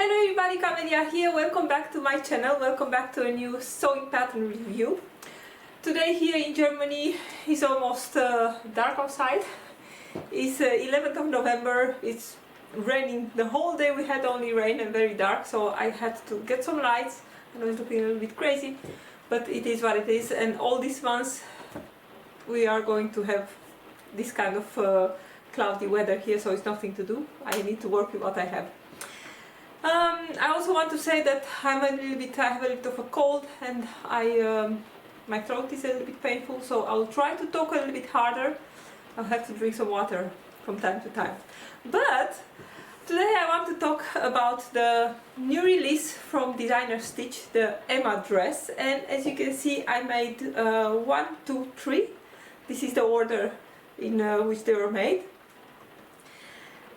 Hello everybody, Camelia here. Welcome back to my channel. Welcome back to a new sewing pattern review. Today here in Germany is almost dark outside. It's 11th of November. It's raining the whole day. We had only rain and very dark, so I had to get some lights. I know it's looking a little bit crazy, but it is what it is. And all these months we are going to have this kind of cloudy weather here, so it's nothing to do. I need to work with what I have. I also want to say that I have a little bit of a cold, and my throat is a little bit painful, so I'll try to talk a little bit harder. I'll have to drink some water from time to time. But today I want to talk about the new release from Designer Stitch, the Emma dress. And as you can see, I made 1, 2, 3. This is the order in which they were made.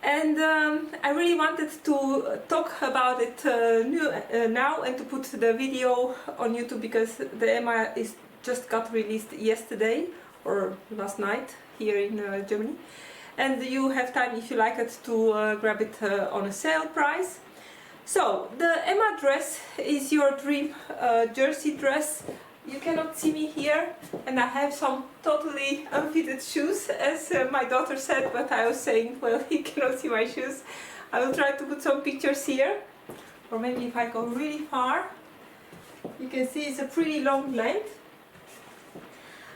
And I really wanted to talk about it now and to put the video on YouTube, because the Emma is just got released yesterday or last night here in Germany, and you have time, if you like it, to grab it on a sale price. So the Emma dress is your dream jersey dress. You cannot see me here, and I have some totally unfitted shoes, as my daughter said, but I was saying, well, he cannot see my shoes. I will try to put some pictures here, or maybe if I go really far, you can see it's a pretty long length.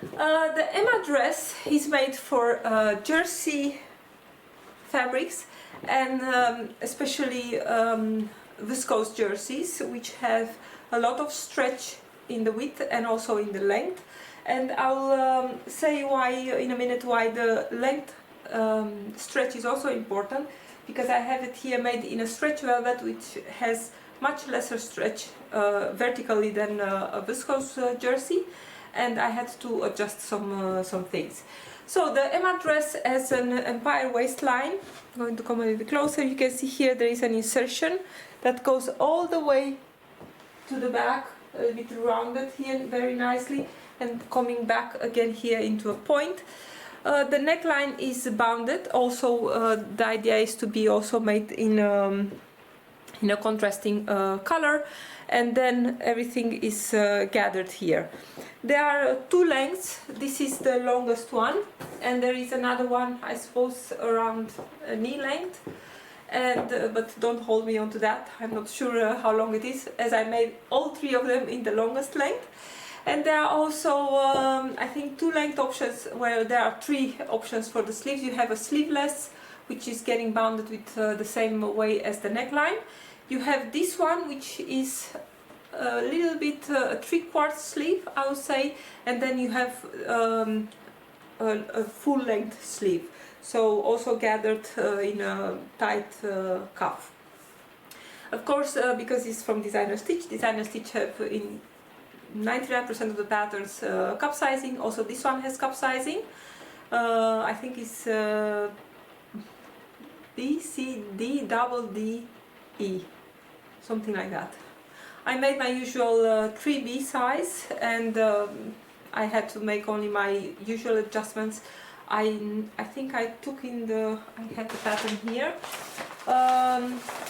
The Emma dress is made for jersey fabrics, and especially viscose jerseys, which have a lot of stretch in the width and also in the length. And I'll say why in a minute why the length stretch is also important, because I have it here made in a stretch velvet, which has much lesser stretch vertically than a viscose jersey, and I had to adjust some things. So the Emma dress has an empire waistline. I'm going to come a little bit closer. You can see here there is an insertion that goes all the way to the back, a little bit rounded here very nicely, and coming back again here into a point. The neckline is bounded. Also the idea is to be also made in a contrasting color, and then everything is gathered here. There are 2 lengths. This is the longest one, and there is another one, I suppose, around knee length. And but don't hold me onto that. I'm not sure how long it is, as I made all 3 of them in the longest length. And there are also I think 2 length options, where there are 3 options for the sleeves. You have a sleeveless, which is getting bounded with the same way as the neckline. You have this one, which is a little bit a 3/4 sleeve, I would say, and then you have a full length sleeve, so also gathered in a tight cuff. Of course, because it's from Designer Stitch have in 99% of the patterns cup sizing. Also this one has cup sizing. I think it's B, C, D, double D, E, something like that. I made my usual 3B size, and I had to make only my usual adjustments. I think I took in I have the pattern here,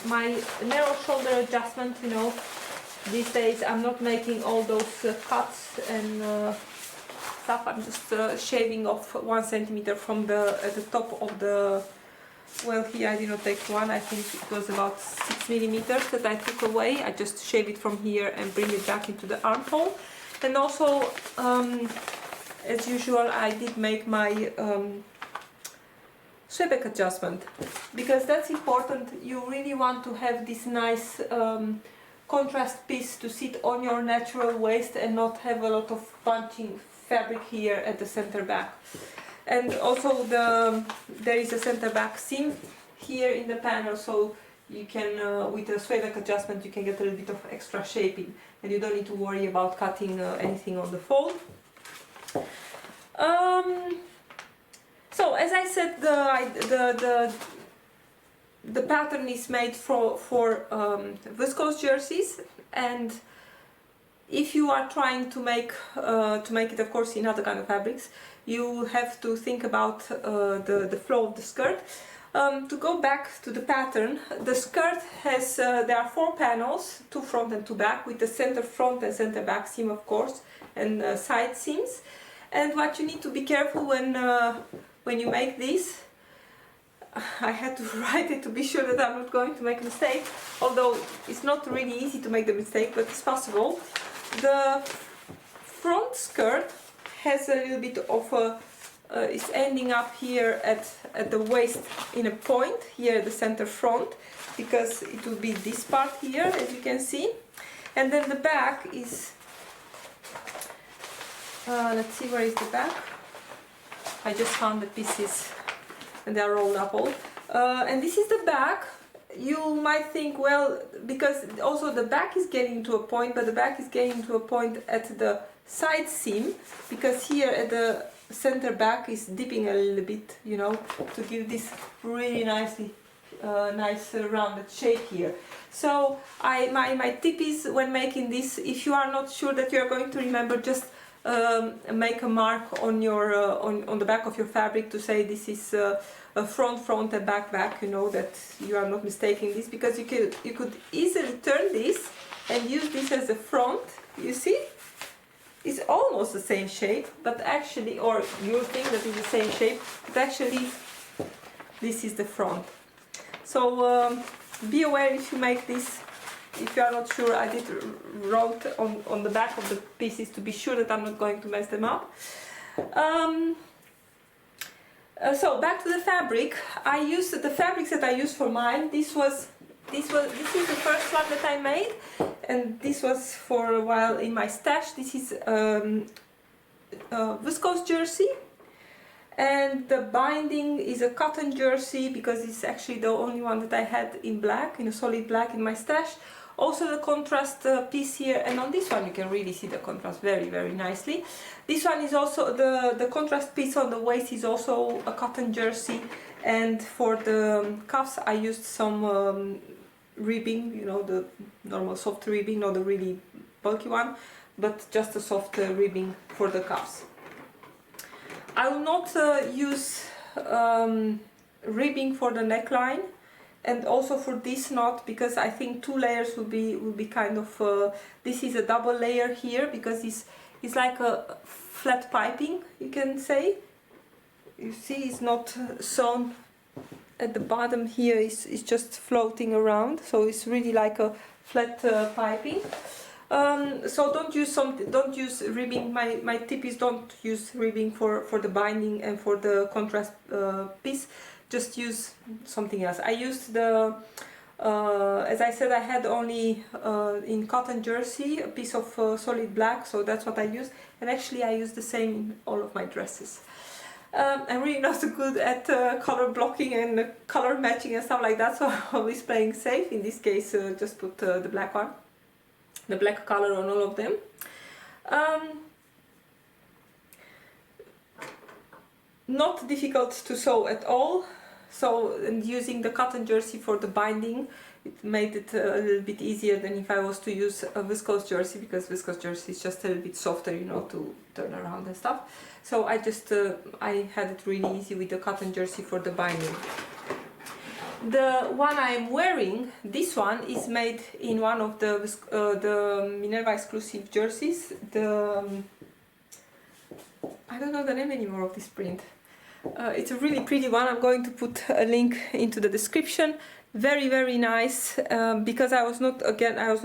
my narrow shoulder adjustment. You know, these days I'm not making all those cuts and stuff. I'm just shaving off 1 centimeter from at the top of the, well, here I did not take 1, I think it was about 6 millimeters that I took away. I just shave it from here and bring it back into the armhole. And also, as usual, I did make my sweep-back adjustment, because that's important. You really want to have this nice contrast piece to sit on your natural waist and not have a lot of bunching fabric here at the center back. And also there is a center back seam here in the panel, so you can with a sweep-back adjustment you can get a little bit of extra shaping, and you don't need to worry about cutting anything on the fold. So as I said, the pattern is made for viscose jerseys, and if you are trying to make it, of course, in other kind of fabrics, you have to think about the flow of the skirt. To go back to the pattern, the skirt has, there are 4 panels, 2 front and 2 back, with the center front and center back seam of course, and side seams. And what you need to be careful when you make this, I had to write it to be sure that I'm not going to make a mistake, although it's not really easy to make the mistake, but it's possible. The front skirt has a little bit of a, it's ending up here at the waist in a point, here at the center front, because it will be this part here, as you can see. And then the back is, let's see, where is the back? I just found the pieces and they are rolled up all. And this is the back. You might think, well, because also the back is getting to a point, but the back is getting to a point at the side seam, because here at the center back is dipping a little bit, you know, to give this really nice rounded shape here. So my tip is, when making this, if you are not sure that you are going to remember, just make a mark on your on the back of your fabric to say this is a front and back, you know, that you are not mistaking this, because you could easily turn this and use this as the front. You see, it's almost the same shape, but actually, or you think that it's the same shape, but actually this is the front. So be aware if you make this. If you are not sure, I did wrote on the back of the pieces to be sure that I'm not going to mess them up. So back to the fabric. I used the fabrics that I used for mine. This is the first one that I made, and this was for a while in my stash. This is viscose jersey, and the binding is a cotton jersey, because it's actually the only one that I had in black, in a solid black, in my stash. Also the contrast piece here, and on this one you can really see the contrast very nicely. This one is also, the contrast piece on the waist is also a cotton jersey, and for the cuffs I used some ribbing, you know, the normal soft ribbing, not the really bulky one, but just a soft ribbing for the cuffs. I will not use ribbing for the neckline, and also for this knot, because I think 2 layers will be kind of. This is a double layer here, because it's like a flat piping, you can say. You see, it's not sewn at the bottom here. It's just floating around, so it's really like a flat piping. So don't use ribbing. My tip is don't use ribbing for the binding and for the contrast piece. Just use something else. I used the, as I said, I had only in cotton jersey a piece of solid black, so that's what I used. And actually I use the same in all of my dresses. I'm really not so good at color blocking and color matching and stuff like that, so I'm always playing safe. In this case, just put the black one, the black color on all of them. Not difficult to sew at all. So, and using the cotton jersey for the binding, it made it a little bit easier than if I was to use a viscose jersey, because viscose jersey is just a little bit softer, you know, to turn around and stuff. So I just I had it really easy with the cotton jersey for the binding. The one I'm wearing, this one is made in one of the Minerva exclusive jerseys. I don't know the name anymore of this print. It's a really pretty one. I'm going to put a link into the description. Very nice, because I was not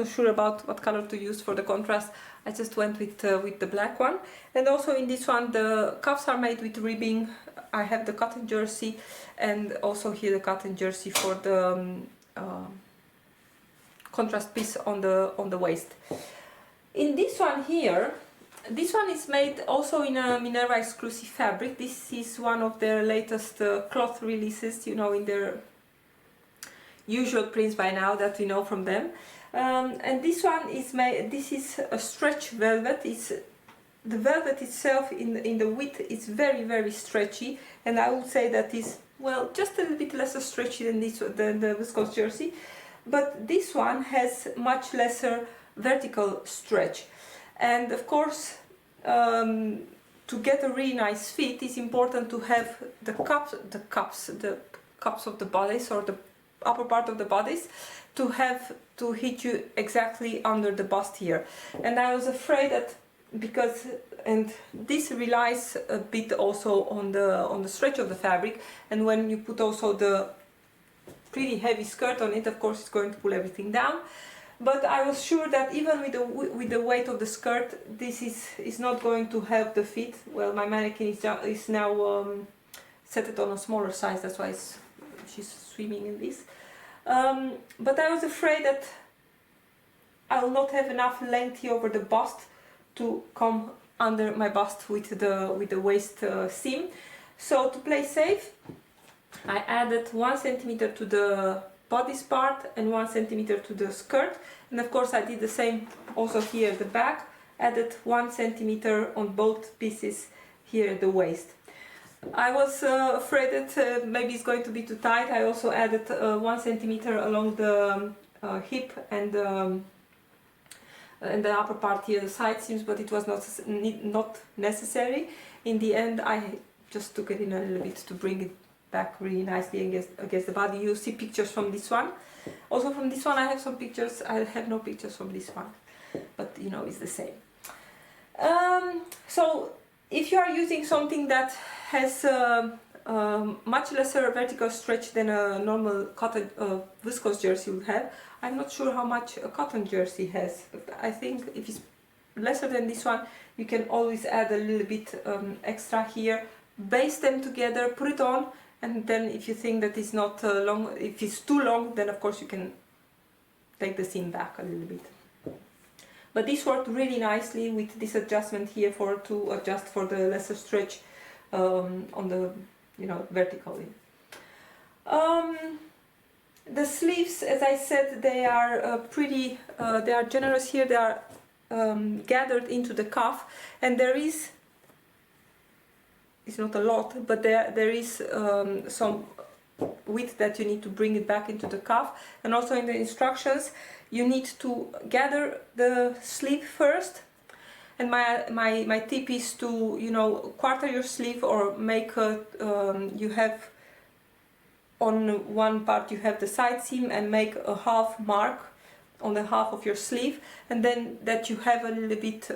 sure about what color to use for the contrast. I just went with the black one. And also in this one the cuffs are made with ribbing. I have the cotton jersey, and also here the cotton jersey for the contrast piece on the waist. In this one here, this one is made also in a Minerva exclusive fabric. This is one of their latest cloth releases, you know, in their usual prints by now that we know from them. And this one is made, this is a stretch velvet. It's the velvet itself in the width is very stretchy, and I would say that is, well, just a little bit less stretchy than the viscose jersey, but this one has much lesser vertical stretch. And of course, to get a really nice fit, it's important to have the cups of the bodice or the upper part of the bodice to have to hit you exactly under the bust here. And I was afraid that because, and this relies a bit also on the stretch of the fabric, and when you put also the pretty heavy skirt on it, of course it's going to pull everything down. But I was sure that even with the weight of the skirt, this is not going to help the fit. Well, my mannequin is now set it on a smaller size, that's why she's swimming in this. But I was afraid that I will not have enough length here over the bust to come under my bust with the waist seam. So to play safe, I added 1 centimeter to the bodice part and 1 centimeter to the skirt, and of course I did the same also here at the back, added 1 centimeter on both pieces here at the waist. I was afraid that maybe it's going to be too tight. I also added 1 centimeter along the hip and the upper part here, the side seams, but it was not necessary. In the end I just took it in a little bit to bring it back really nicely against the body. You see pictures from this one. Also from this one I have some pictures. I have no pictures from this one, but you know, it's the same. So if you are using something that has much lesser vertical stretch than a normal cotton viscose jersey would have, I'm not sure how much a cotton jersey has. I think if it's lesser than this one, you can always add a little bit extra here, baste them together, put it on, and then if you think that it's not long, if it's too long, then of course you can take the seam back a little bit. But this worked really nicely with this adjustment here to adjust for the lesser stretch on the, you know, vertically. The sleeves, as I said, they are pretty, they are generous here. They are gathered into the cuff, and there is, it's not a lot, but there is some width that you need to bring it back into the cuff. And also in the instructions you need to gather the sleeve first, and my tip is to, you know, quarter your sleeve, or make a, you have on one part you have the side seam, and make a half mark on the half of your sleeve, and then that you have a little bit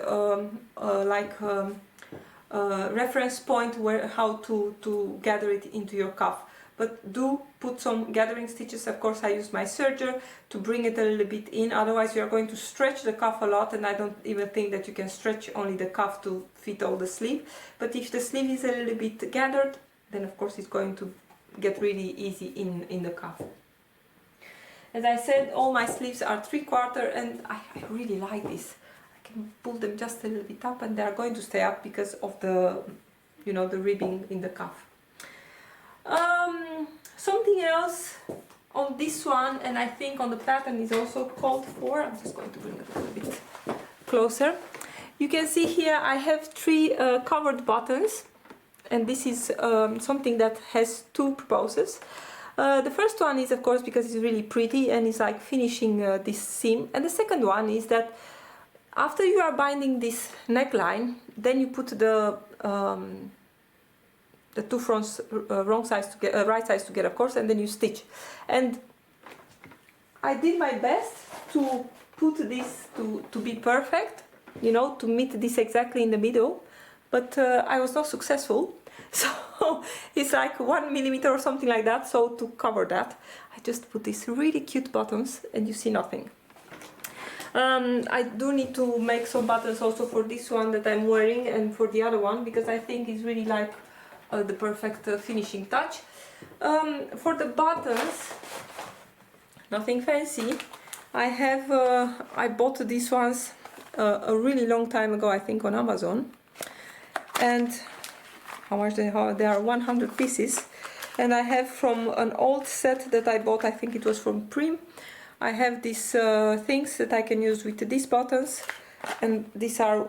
reference point where how to gather it into your cuff. But do put some gathering stitches. Of course I use my serger to bring it a little bit in, otherwise you are going to stretch the cuff a lot, and I don't even think that you can stretch only the cuff to fit all the sleeve. But if the sleeve is a little bit gathered, then of course it's going to get really easy in the cuff. As I said, all my sleeves are 3/4, and I really like this. I can pull them just a little bit up, and they are going to stay up because of the, you know, the ribbing in the cuff. Something else on this one, and I think on the pattern is also called for, I'm just going to bring it a little bit closer. You can see here I have 3 covered buttons, and this is something that has 2 purposes. The first one is, of course, because it's really pretty and it's like finishing this seam, and the second one is that after you are binding this neckline, then you put the 2 fronts right sides together, of course, and then you stitch. And I did my best to put this to be perfect, you know, to meet this exactly in the middle, but I was not successful. So it's like 1 millimeter or something like that. So to cover that, I just put these really cute buttons, and you see nothing. I do need to make some buttons also for this one that I'm wearing, and for the other one, because I think it's really like the perfect finishing touch. For the buttons, nothing fancy. I bought these ones a really long time ago, I think on Amazon. And how much they are? They are 100 pieces. And I have from an old set that I bought, I think it was from Prim. I have these things that I can use with these buttons, and these are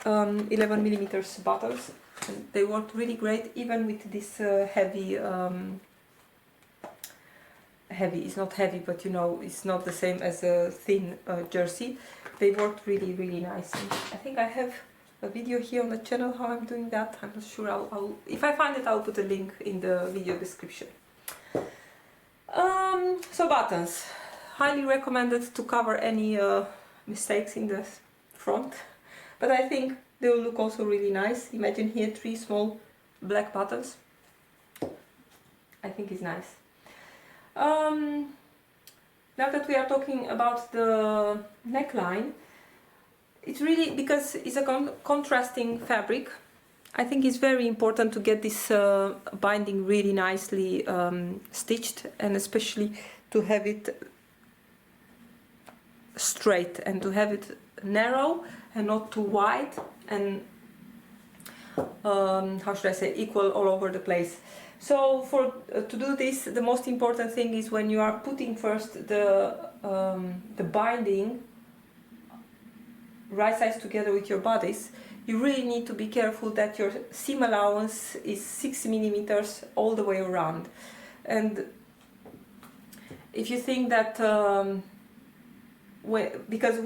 11 millimeters buttons. And they work really great, even with this heavy, it's not heavy, but you know, it's not the same as a thin jersey. They worked really, really nicely. I think I have a video here on the channel how I'm doing that. I'm not sure. If I find it, I'll put a link in the video description. So buttons, highly recommended to cover any mistakes in the front, but I think they will look also really nice. Imagine here 3 small black buttons. I think it's nice. Now that we are talking about the neckline, it's really, because it's a contrasting fabric, I think it's very important to get this binding really nicely stitched, and especially to have it straight and to have it narrow and not too wide and how should I say, equal all over the place. So for to do this, the most important thing is when you are putting first the binding right sides together with your bodice, you really need to be careful that your seam allowance is 6 millimeters all the way around. And if you think that because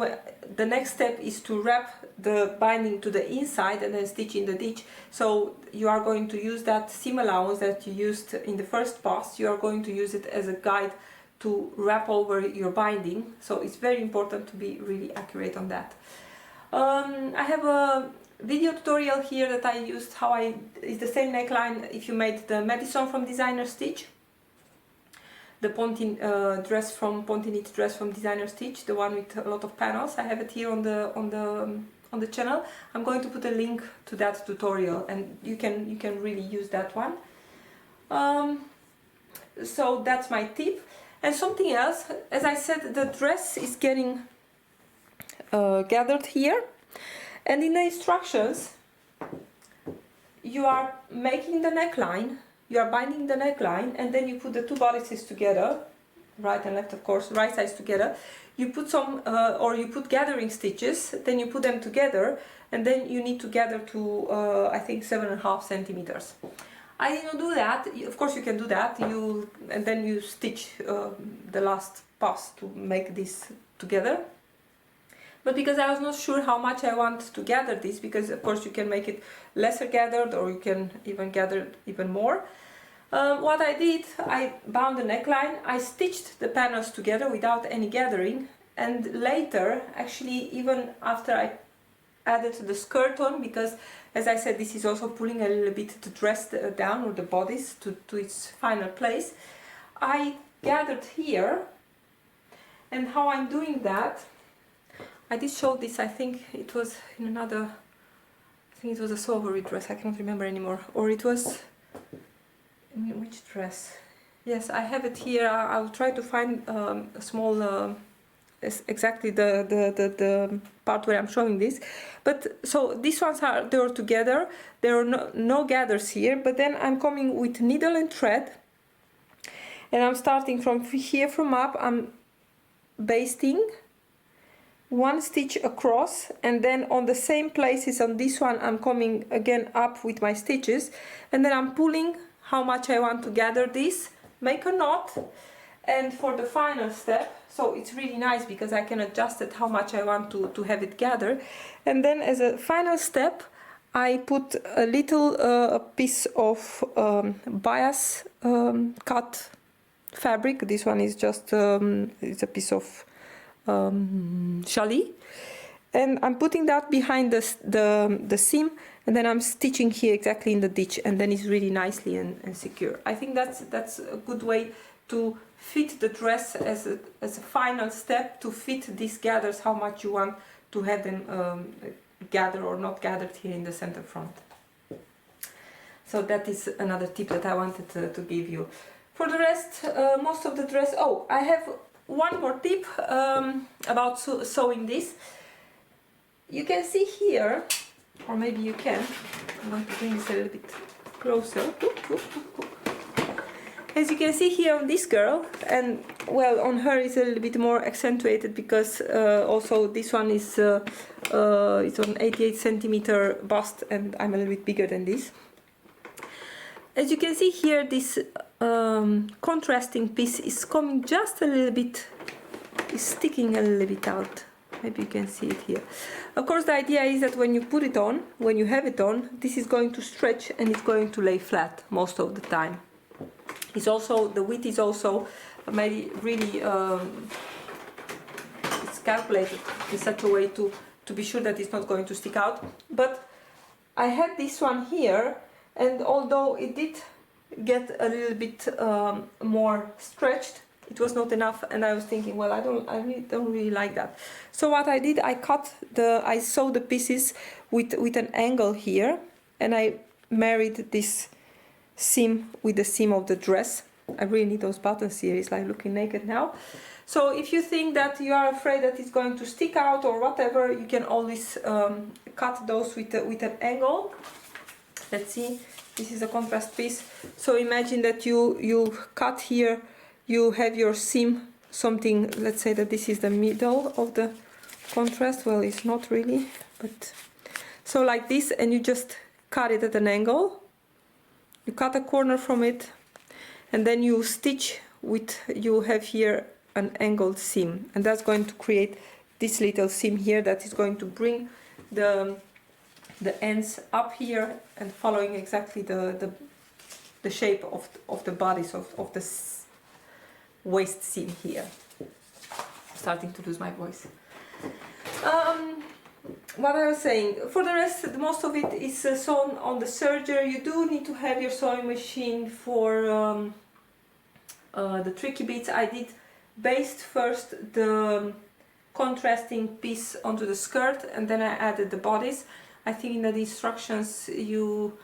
the next step is to wrap the binding to the inside and then stitch in the ditch, so you are going to use that seam allowance that you used in the first pass, you are going to use it as a guide to wrap over your binding, so it's very important to be really accurate on that. I have a video tutorial here that I used it's the same neckline if you made the Madison from Designer Stitch, the pontin dress from Pontinit dress from Designer Stitch, the one with a lot of panels. I have it here on the channel. I'm going to put a link to that tutorial, and you can really use that one. So that's my tip. And something else, as I said, the dress is getting gathered here, and in the instructions you are making the neckline, you are binding the neckline, and then you put the 2 bodices together, right and left, of course, right sides together. You put some or you put gathering stitches, then you put them together, and then you need to gather to I think 7.5 centimeters. I didn't do that. Of course you can do that, and then you stitch the last pass to make this together. But because I was not sure how much I want to gather this, because of course you can make it lesser gathered, or you can even gather even more. What I did, I bound the neckline, I stitched the panels together without any gathering, and later, actually even after I added the skirt on, because as I said, this is also pulling a little bit the dress down, or the bodice to its final place, I gathered here. And how I'm doing that, I did show this, I think it was in another, I think it was a Sovereign dress, I can't remember anymore, or it was, in which dress? Yes, I have it here. I'll try to find a small, exactly the part where I'm showing this. But so these ones they're together, there are no gathers here, but then I'm coming with needle and thread, and I'm starting from here from up, I'm basting 1 stitch across, and then on the same places on this one I'm coming again up with my stitches, and then I'm pulling how much I want to gather this, make a knot, and for the final step, so it's really nice because I can adjust it how much I want to have it gather, and then as a final step I put a little piece of bias cut fabric. This one is just it's a piece of challis, and I'm putting that behind the seam, and then I'm stitching here exactly in the ditch, and then it's really nicely and secure. I think that's a good way to fit the dress as a final step, to fit these gathers how much you want to have them gather or not gathered here in the center front. So that is another tip that I wanted to give you. For the rest, most of the dress, oh, I have one more tip about sewing this. You can see here, or maybe you can, I'm going to bring this a little bit closer. As you can see here on this girl, and well, on her is a little bit more accentuated because also this one is it's an 88 centimeter bust, and I'm a little bit bigger than this. As you can see here, this contrasting piece is coming just a little bit, is sticking a little bit out. Maybe you can see it here. Of course, the idea is that when you put it on, when you have it on, this is going to stretch and it's going to lay flat most of the time. It's also, the width is also made it really it's calculated in such a way to be sure that it's not going to stick out. But I had this one here, and although it did get a little bit more stretched, it was not enough, and I was thinking, well, I really don't really like that. So what I did, I sewed the pieces with an angle here, and I married this seam with the seam of the dress. I really need those buttons here, it's like looking naked now. So if you think that you are afraid that it's going to stick out or whatever, you can always cut those with an angle. Let's see, this is a contrast piece. So imagine that you cut here, you have your seam, something, let's say that this is the middle of the contrast. Well, it's not really, but so like this, and you just cut it at an angle. You cut a corner from it, and then you stitch with, you have here an angled seam, and that's going to create this little seam here that is going to bring the ends up here and following exactly the shape of the bodies of the waist seam here. I'm starting to lose my voice. What I was saying, for the rest, most of it is sewn on the serger. You do need to have your sewing machine for the tricky bits. I did baste first the contrasting piece onto the skirt, and then I added the bodies. I think in the instructions you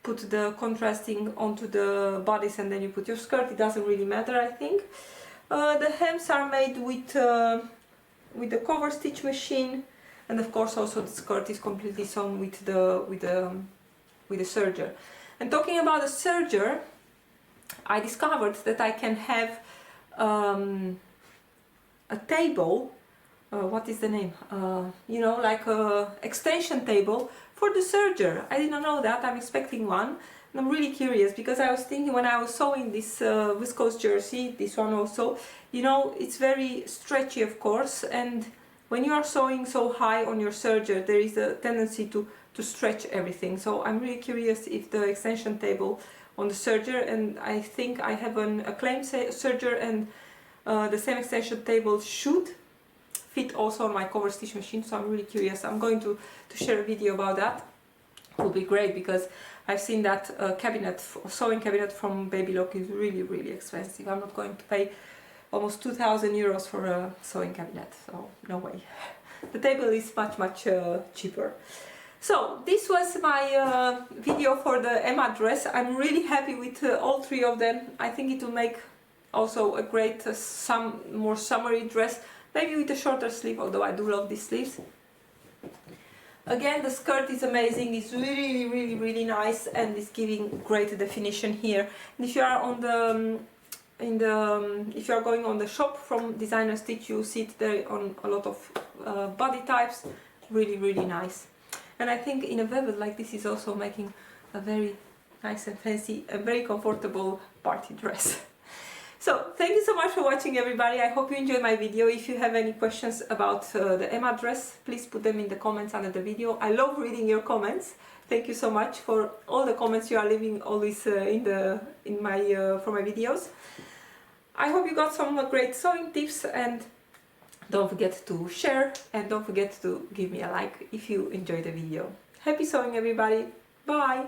put the contrasting onto the bodies and then you put your skirt. It doesn't really matter, I think. The hems are made with the cover stitch machine, and of course also the skirt is completely sewn with the serger. And talking about the serger, I discovered that I can have a table, what is the name? You know, like a extension table for the serger. I didn't know that. I'm expecting one, and I'm really curious because I was thinking when I was sewing this viscose jersey, this one also, you know, it's very stretchy, of course, and when you are sewing so high on your serger, there is a tendency to stretch everything. So I'm really curious if the extension table on the serger, and I think I have a claim serger, and the same extension table should fit also on my cover stitch machine, so I'm really curious. I'm going to share a video about that. It will be great because I've seen that cabinet, sewing cabinet from Baby Lock is really expensive. I'm not going to pay almost 2,000 euros for a sewing cabinet, so no way. The table is much cheaper. So this was my video for the Emma dress. I'm really happy with all three of them. I think it will make also a great more summery dress, maybe with a shorter sleeve, although I do love these sleeves. Again, the skirt is amazing. It's really nice, and it's giving great definition here. And if you are on the if you are going on the shop from Designer Stitch, you see it there on a lot of body types. Really nice. And I think in a velvet like this is also making a very nice and fancy and very comfortable party dress. So thank you so much for watching, everybody. I hope you enjoyed my video. If you have any questions about the Emma dress, please put them in the comments under the video. I love reading your comments. Thank you so much for all the comments you are leaving always for my videos. I hope you got some great sewing tips, and don't forget to share, and don't forget to give me a like if you enjoyed the video. Happy sewing, everybody. Bye!